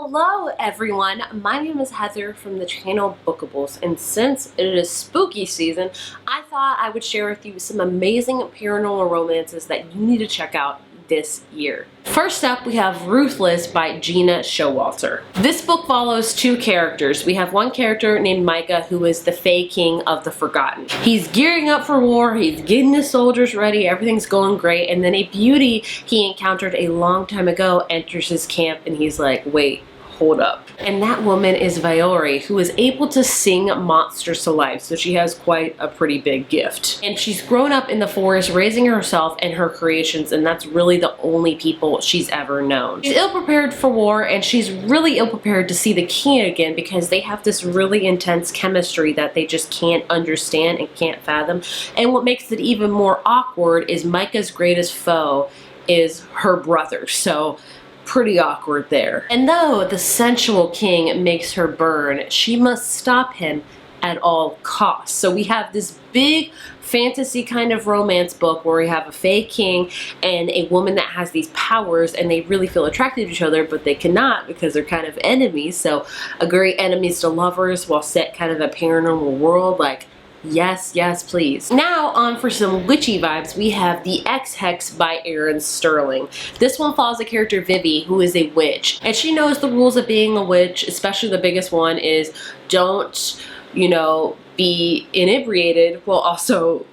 Hello everyone, my name is Heather from the channel Bookables, and since it is spooky season, I thought I would share with you some amazing paranormal romances that you need to check out this year. First up, we have Ruthless by Gina Showalter. This book follows two characters. We have one character named Micah who is the Fae King of the Forgotten. He's gearing up for war, he's getting his soldiers ready, everything's going great, and then a beauty he encountered a long time ago enters his camp and he's like, wait, hold up. And that woman is Viore, who is able to sing monsters to life, so she has quite a pretty big gift. And she's grown up in the forest raising herself and her creations, and that's really the only people she's ever known. She's ill-prepared for war, and she's really ill-prepared to see the king again because they have this really intense chemistry that they just can't understand and can't fathom. And what makes it even more awkward is Micah's greatest foe is her brother, so pretty awkward there. And though the sensual king makes her burn, she must stop him at all costs. So we have this big fantasy kind of romance book where we have a Fae king and a woman that has these powers, and they really feel attracted to each other, but they cannot because they're kind of enemies. So a great enemies to lovers while set kind of a paranormal world. Like, yes, yes, please. Now on for some witchy vibes, we have The Ex-Hex by Erin Sterling. This one follows the character Vivi, who is a witch. And she knows the rules of being a witch, especially the biggest one is don't, be inebriated while also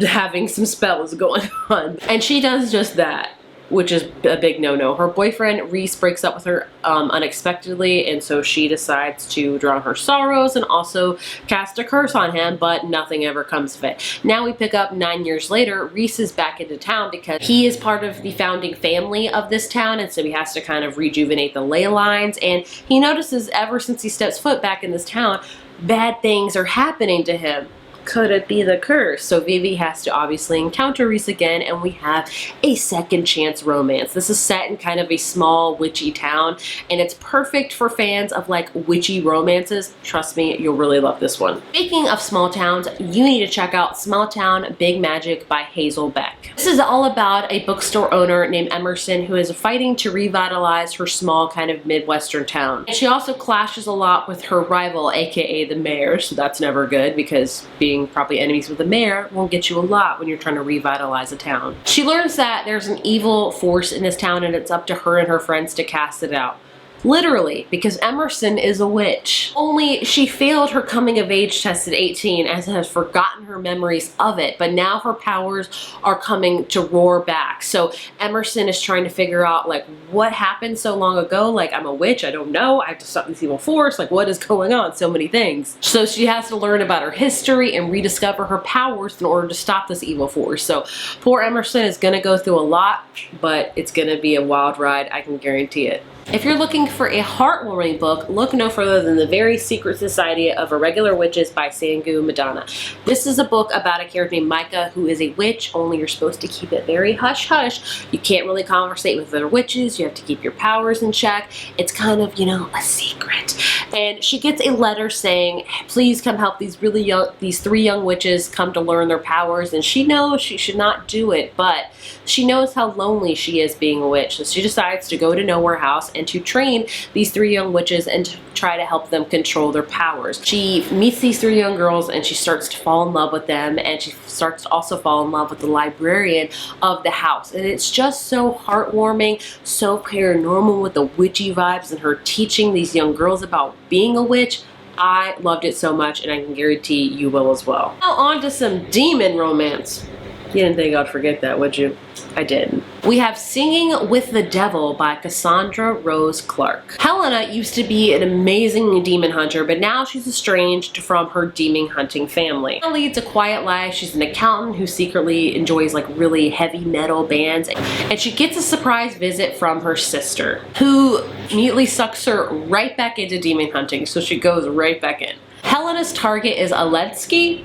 having some spells going on. And she does just that, which is a big no-no. Her boyfriend Reese breaks up with her unexpectedly, and so she decides to drown her sorrows and also cast a curse on him, but nothing ever comes of it. Now we pick up 9 years later. Reese is back into town because he is part of the founding family of this town, and so he has to kind of rejuvenate the ley lines, and he notices ever since he steps foot back in this town, bad things are happening to him. Could it be the curse? So Vivi has to obviously encounter Reese again, and we have a second chance romance. This is set in kind of a small witchy town, and it's perfect for fans of like witchy romances. Trust me, you'll really love this one. Speaking of small towns, you need to check out Small Town Big Magic by Hazel Beck. This is all about a bookstore owner named Emerson who is fighting to revitalize her small kind of Midwestern town. And she also clashes a lot with her rival, aka the mayor, so that's never good because being probably enemies with the mayor won't get you a lot when you're trying to revitalize a town. She learns that there's an evil force in this town and it's up to her and her friends to cast it out. Literally, because Emerson is a witch. Only she failed her coming of age test at 18 as has forgotten her memories of it, but now her powers are coming to roar back. So Emerson is trying to figure out like what happened so long ago. Like, I'm a witch, I don't know, I have to stop this evil force, like what is going on? So many things. So she has to learn about her history and rediscover her powers in order to stop this evil force. So poor Emerson is gonna go through a lot, but it's gonna be a wild ride, I can guarantee it. If you're looking for a heartwarming book, look no further than The Very Secret Society of Irregular Witches by Sangu Madonna. This is a book about a character named Micah who is a witch, only you're supposed to keep it very hush-hush. You can't really conversate with other witches, you have to keep your powers in check. It's kind of, a secret. And she gets a letter saying, please come help these three young witches come to learn their powers, and she knows she should not do it, but she knows how lonely she is being a witch, so she decides to go to Nowhere House and to train these three young witches and to try to help them control their powers. She meets these three young girls and she starts to fall in love with them, and she starts to also fall in love with the librarian of the house. And it's just so heartwarming, so paranormal with the witchy vibes and her teaching these young girls about being a witch. I loved it so much, and I can guarantee you will as well. Now on to some demon romance. You didn't think I'd forget that, would you? I did. We have Singing with the Devil by Cassandra Rose Clark. Helena used to be an amazing demon hunter, but now she's estranged from her demon hunting family. She leads a quiet life. She's an accountant who secretly enjoys like really heavy metal bands, and she gets a surprise visit from her sister, who immediately sucks her right back into demon hunting, so she goes right back in. Helena's target is Aleski,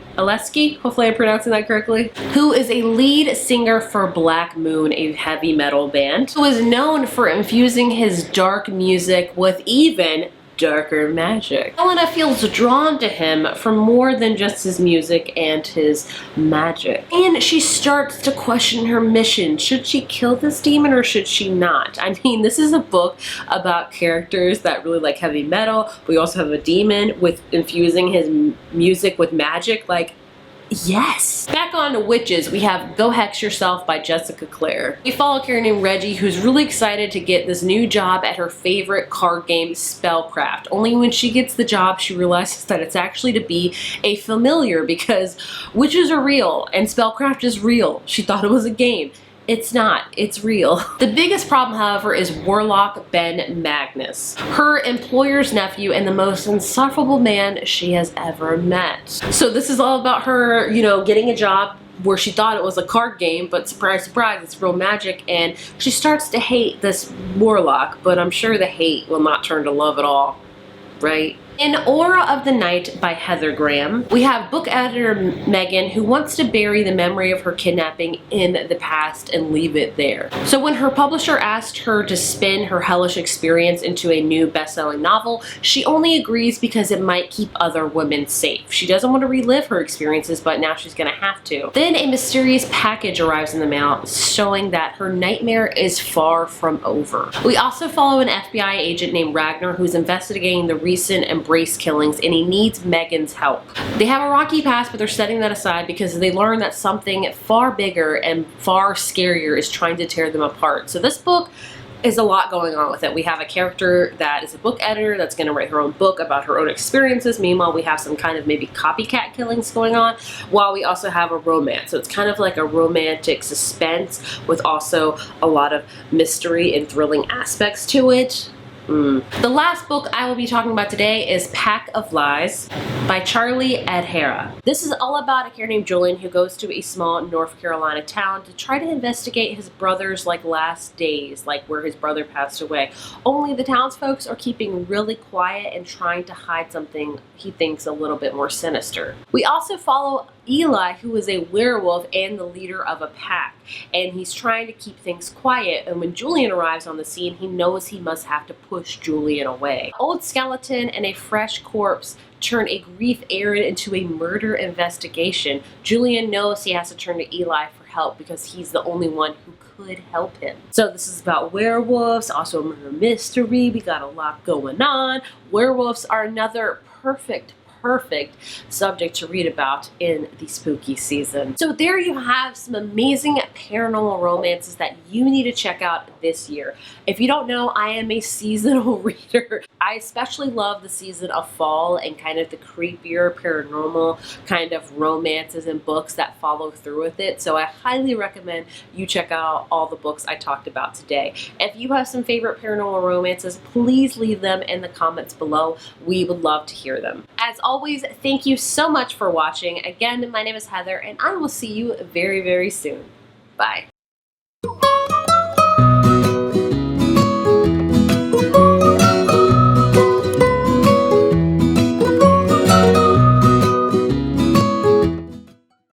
hopefully I'm pronouncing that correctly, who is a lead singer for Black Moon, a heavy metal band, who is known for infusing his dark music with even darker magic. Helena feels drawn to him for more than just his music and his magic. And she starts to question her mission. Should she kill this demon or should she not? I mean, this is a book about characters that really like heavy metal. We also have a demon with infusing his music with magic. Like, yes. Back on to witches, we have Go Hex Yourself by Jessica Clare. We follow a character named Reggie who's really excited to get this new job at her favorite card game, Spellcraft. Only when she gets the job, she realizes that it's actually to be a familiar because witches are real and Spellcraft is real. She thought it was a game. It's not. It's real. The biggest problem, however, is Warlock Ben Magnus, her employer's nephew and the most insufferable man she has ever met. So this is all about her, you know, getting a job where she thought it was a card game, but surprise, surprise, it's real magic, and she starts to hate this Warlock, but I'm sure the hate will not turn to love at all, right? In Aura of the Night by Heather Graham, we have book editor Megan who wants to bury the memory of her kidnapping in the past and leave it there. So when her publisher asked her to spin her hellish experience into a new best-selling novel, she only agrees because it might keep other women safe. She doesn't want to relive her experiences, but now she's gonna have to. Then a mysterious package arrives in the mail showing that her nightmare is far from over. We also follow an FBI agent named Ragnar who's investigating the recent Embrace killings, and he needs Megan's help. They have a rocky past, but they're setting that aside because they learn that something far bigger and far scarier is trying to tear them apart. So this book is a lot going on with it. We have a character that is a book editor that's going to write her own book about her own experiences. Meanwhile, we have some kind of maybe copycat killings going on, while we also have a romance. So it's kind of like a romantic suspense with also a lot of mystery and thrilling aspects to it. The last book I will be talking about today is Pack of Lies by Charlie Adhara. This is all about a character named Julian who goes to a small North Carolina town to try to investigate his brother's last days, like where his brother passed away. Only the townsfolk are keeping really quiet and trying to hide something he thinks a little bit more sinister. We also follow Eli, who is a werewolf and the leader of a pack, and he's trying to keep things quiet, and when Julian arrives on the scene, he knows he must have to push Julian away. Old skeleton and a fresh corpse turn a grief errand into a murder investigation. Julian knows he has to turn to Eli for help because he's the only one who could help him. So this is about werewolves, also a murder mystery. We got a lot going on. Werewolves are another perfect subject to read about in the spooky season. So there you have some amazing paranormal romances that you need to check out this year. If you don't know, I am a seasonal reader. I especially love the season of fall and kind of the creepier paranormal kind of romances and books that follow through with it. So I highly recommend you check out all the books I talked about today. If you have some favorite paranormal romances, please leave them in the comments below. We would love to hear them. As always, thank you so much for watching. Again, my name is Heather, and I will see you very, very soon. Bye.